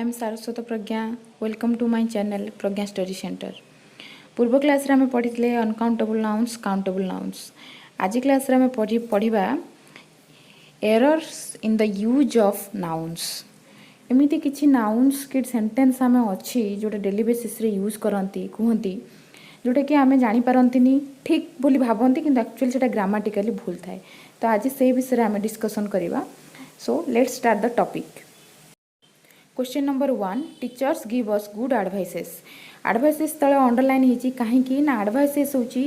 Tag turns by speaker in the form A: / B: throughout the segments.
A: M Saraswat Pragya welcome to my channel Pragya study centre. पूर्व class रे हमें पढ़ी अनकाउंटेबल नाउन्स काउंटेबल नाउन्स। आज क्लास रे हमें पढ़ा errors in the use of nouns. एमती किसी नाउन्स कि सेंटेंस आम अच्छी जोटा डेली बेसिस रे यूज करती कहती जोटा कि आम जापारती ठीक बोली भावती कि एक्चुअली से ग्रामाटिकली भूल थाए। तो आज से विषय में आम डिस्कसन करवा। So let's start the topic. Question number 1 teachers give us good advices. Advices तले अंडरलाइन होती कहीं ना एडवाइसेस होची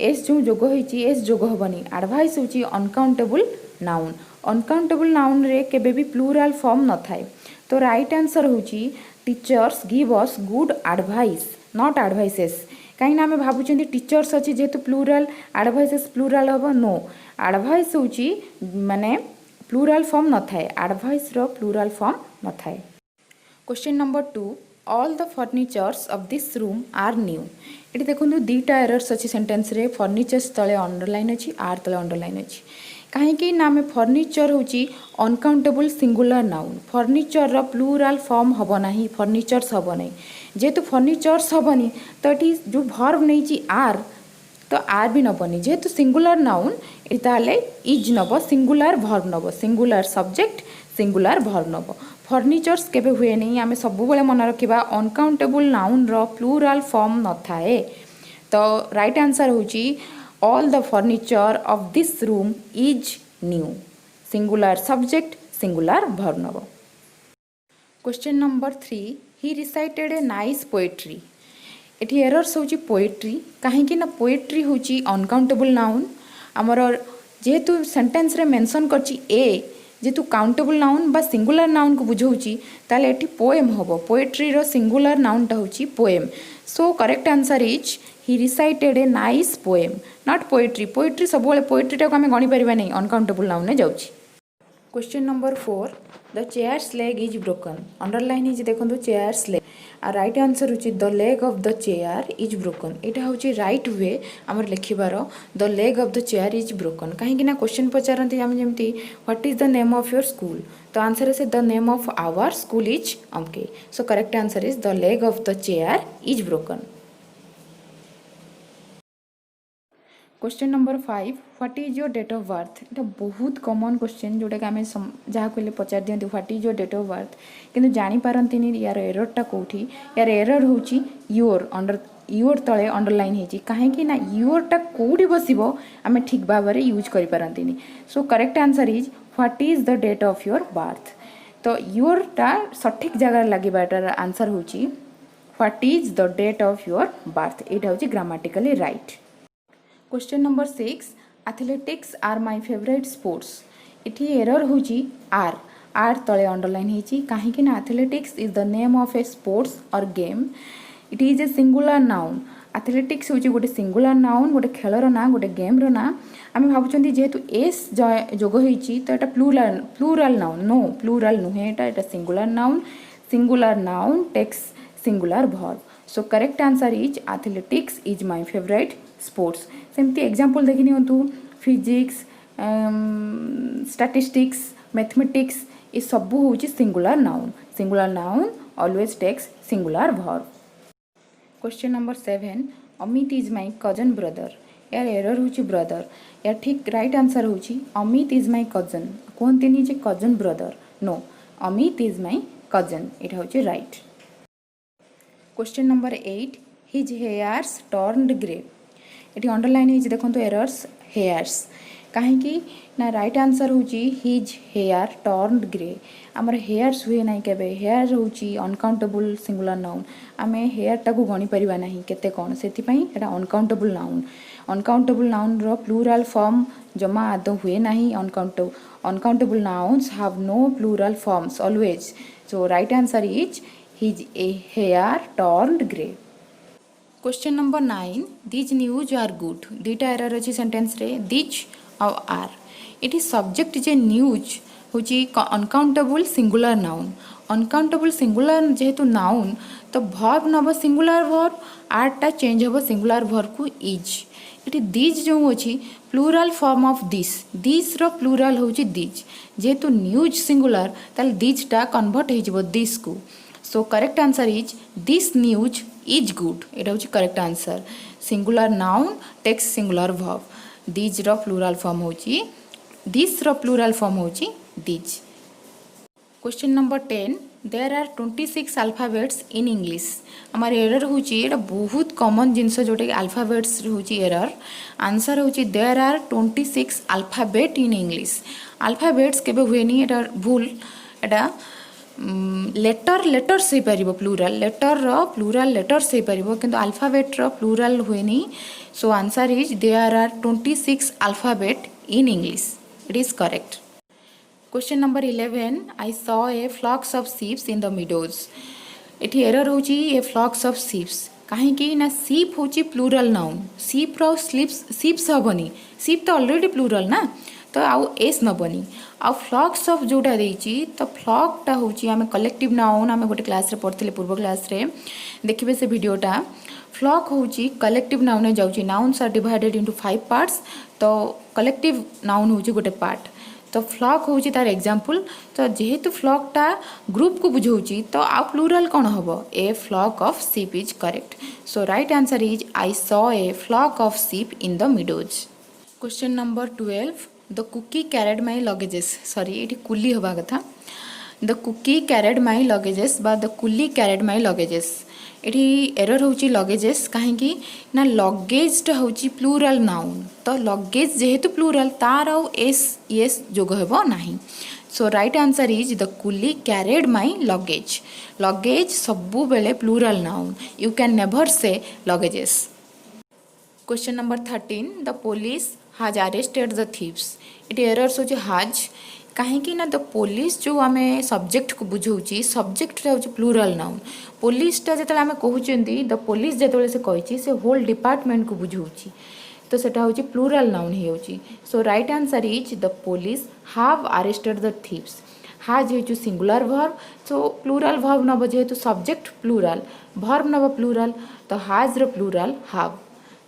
A: एस जो जोग होती एस जोग हेनी। एडवाइस होची अनकाउंटेबल नाउन। अनकाउंटेबल नाउन रे केबे भी प्लूराल फॉर्म न थाए। तो राइट आंसर होची teachers give us good advice not advices. कहीं आम भावुं टीचर्स अच्छी जेहेतु प्लूराल एडवाइसेस प्लूराल हम नो। एडवाइस होची माने प्लूराल फॉर्म न थाए। एडवाइस रो प्लूराल फॉर्म न थाए। Question number 2 all the furnitures of this room are new. ये देखो दीटा एरर्स अच्छी सेंटेंस रे फर्निचर्स तले अंडरलाइन अच्छी आर तले अंडरलाइन अच्छी कहीं ना आम फर्निचर हूँ अनकाउंटेबल सिंगुलर नाउन। फर्निचर रो प्लूराल फॉर्म हम ना फर्निचर्स हम ना जेहेतु फर्निचर्स हेनी तो ये जो भर्व नहीं आर तो आर भी नबनी जेहेतु सिंगुलर नाउन ताले इज नब सिंगुलर भर्व नब सिंगुलर सब्जेक्ट सिंगुलर भर्व नब। फर्निचर्स केबे हुए नहीं आम सब मन रखा अनकाउंटेबल नाउन रो प्लूराल फॉर्म न थाए। तो राइट आंसर होची all the furniture of this room is new singular subject singular verb नब। Question number 3 he recited a nice poetry. एठी एरर्स होची पोएट्री कहीं ना पोएट्री होची अनकाउंटेबल नाउन आमर जेहेतु सेंटेंस रे मेंशन करची ए जेहेतु काउंटेबल नाउन बा सिंगुलर नाउन को बुझाऊँगी ताले एठी पोएम हम। पोएट्री रो सिंगुलर नाउनटा होची poem. So correct answer is he recited a nice poem not poetry. Poetry सब पोएट्रीटा को आम गणी पारिबा नहीं अनकाउंटेबल नाउन ने जाउची। Question number 4 the chairs leg is broken. Underline is देखो चेयर्स लेग आ राइट आंसर होची the leg of the chair is broken. यहाँ हूँ राइट वे आमर लिखिबार the leg of the chair is broken कहीं ना क्वेश्चन पचारती आम जमी what is the name of your school तो आंसर से the name of our school is अमके। So correct answer is the leg of the chair is broken. Question number 5 what is your date of birth. ये बहुत common question जोटा कि आम जहाँ कहले पचार दिखाते what is your date of birth किंतु जानीपारती यार एररटा कौटी यार एरर हूँ योर अंडर योर तले अंडरलाइन होती कहीं ना योरटा कौटी बस आम ठीक भाव में यूज करें। So correct answer is what is the date of your birth. तो योरटा सठिक जगह लगे आंसर हूँ what is the date of your birth. यहाँ हूँ grammatically right. Question number 6 athletics are my favourite sports. इठी एरर होची आर आर तले अंडरलाइन होची कहीं ना athletics is the name of a sports और game. It is a singular noun. Athletics होची गोटे सिंगुलर नाउन गोटे खेलर ना गोटे गेम्र ना आम भावुं जेहेतु एस जोग होती तो यहाँ प्लूराल नाउन नो प्लूराल नुहे यहाँ singular noun takes singular verb. So correct answer is athletics is my favourite sports. सेमती एग्जांपल देखि नियंतु फिजिक्स स्टैटिस्टिक्स मैथमेटिक्स ये सब हूँ singular noun always takes singular verb. Question number 7 Amit is my cousin brother. यार error हूँ brother यार ठीक राइट आंसर हूँ अमित इज माय कजन कहते जे कजन ब्रदर नो अमित इज माय कजन यहाँ हूँ right. Question number 8 his hairs turned grey. ये अंडरलाइन है देखो एरर्स हेयर्स कहीं ना राइट आंसर हूँ हिज हेयर टर्न्ड ग्रे। आमर हेयर्स हुए ना केबे हेयर हूँ अनकाउंटेबल सिंगुलर नाउन आम हेयरटा को गणी पारिबा नहीं केते कौन से अनकाउंटेबल नाउन रो प्लूराल फॉर्म जमा आदौ हुए ना uncountable nouns have no plural forms always. So right answer is his a hair turned grey. Question number 9 these news are good. दुईटा एरर अच्छी सेंटेंस रे दिज और आर। ये सब्जेक्ट जे न्यूज हूँ uncountable singular noun uncountable singular जेहेतु noun तो verb नब सिंगुलर भर्व आरटा चेंज हम सिंगुलर भर्व को इज। ये दिज जो अच्छी प्लूराल फॉर्म ऑफ दिस रो प्लूराल हूँ दिज जेहेतु न्यूज सिंगुलर ताल दिजटा कन्वर्ट हो दिस को so correct answer is this news is good एटा होची correct answer singular noun takes singular verb these रो प्लूरल फॉर्म होची दिस रो प्लूरल फॉर्म होची these question number 10 there are 26 alphabets in English आमार error होची एटा बहुत कॉमन जिंस जोटा कि अल्फाबेट्स होची एरर आंसर होची there are 26 alphabet in English alphabets केबे हुएनी एटा भूल एटा लेटर लेटर्स हो पार प्लूराल लेटर रो प्लूराल लेटर्स हो पार किंतु अल्फाबेट रो प्लूराल हुएनी so answer is there are 26 alphabet in English it is correct question number 11 I saw a flocks of sheeps in the meadows एठी एरर होची ए फ्लॉक्स ऑफ शीप्स कहीं ना sheep होची प्लूरल नाउन शीप रो sheeps हबनी sheep तो already plural ना तो आउ एस नबनी आउ फ्लॉक्स ऑफ जोटा देची तो फ्लॉकटा होची आमे कलेक्टिव नाउन आमे गोटे क्लास रे पढ़थिले पूर्व क्लास रे देखिबे से वीडियोटा फ्लॉक होची कलेक्टिव नाउन ने जाउची nouns are divided into 5 parts तो कलेक्टिव नाउन होची गोटे पार्ट तो फ्लॉक होची तार एग्जांपल तो जेहेतु फ्लॉकटा ग्रुप को बुझाउची तो आ प्लूरल कौन हबो a flock of sheep is correct so right answer is I saw a flock of sheep in the meadows question number 12 the cookie carried my luggages sorry ये coolie हवा कथा the cookie carried my luggages बा the coolie carried my luggages ये error होची luggages कहीं ना लगेजटा होची प्लूरल नाउन तो लगेज जेहेतु प्लूरल तार आउ एस येस जोग हेबो नाही so right answer is the coolie carried my luggage luggage सबु बेले plural noun you can never say luggages question number 13 the police has arrested the thieves ये एरर्स होची हाज कहीं ना द पुलिस जो आम सब्जेक्ट को बुझाऊँ सब्जेक्टा हूँ प्लूरल नाउन पुलिसटा जो आम कहते द पुलिस जो से कही से होल डिपार्टमेंट को बुझाऊँ तो सेटा हूँ प्लूरल नाउन हो so right answer is the police have arrested the thieves has हो singular verb so plural verb नब जेहेतु सब्जेक्ट प्लूरल वर्ब नब प्लूरल तो हाज रो plural have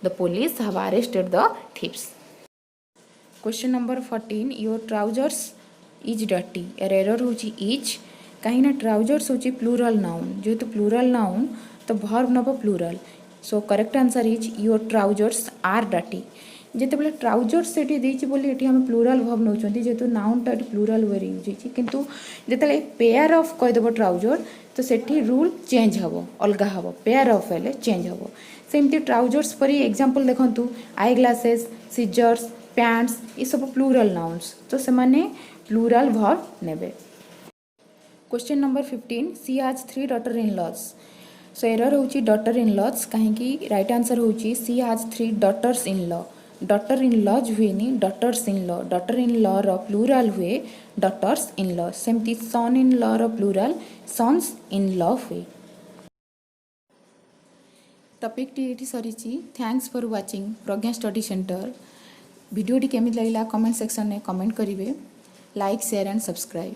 A: the police have arrested the thieves question number 14 your trousers is डटी यार error होची is कहीं ट्राउजर्स होची प्लूरल नाउन जेहेतु प्लूरल नाउन तो वर्ब नब plural so correct answer is your trousers are डटी जिते ट्राउजर्स से देती बोली ये आम प्लूरल वर्ब नौ जेहेतु नाउनटा प्लूरल वे यूज होती किंतु जिते पेयर ऑफ कहीदेव ट्राउजर तो सेठी रूल चेंज हम अलग हम पेयर ऑफ हेले चेंज हम सेमती ट्राउजर्स परी एग्जांपल देखंतु आई ग्लासेस सीजर्स पैंट्स ये सब प्लूरल नाउन्स तो से माने प्लूरल वर्ब नेबे question number 15 she has 3 daughter in laws so error होची डॉटर इन लॉज कहीं राइट आंसर होची she has 3 daughters in law daughter in laws हुए daughters in law daughter in law रो plural हुए daughters in law सेमती son in law रो plural sons in law हुए topic टी सरी thanks for watching Pragya study centre video टी केमी लगला कमेंट सेक्शन में कमेंट करेंगे लाइक शेयर एंड सब्सक्राइब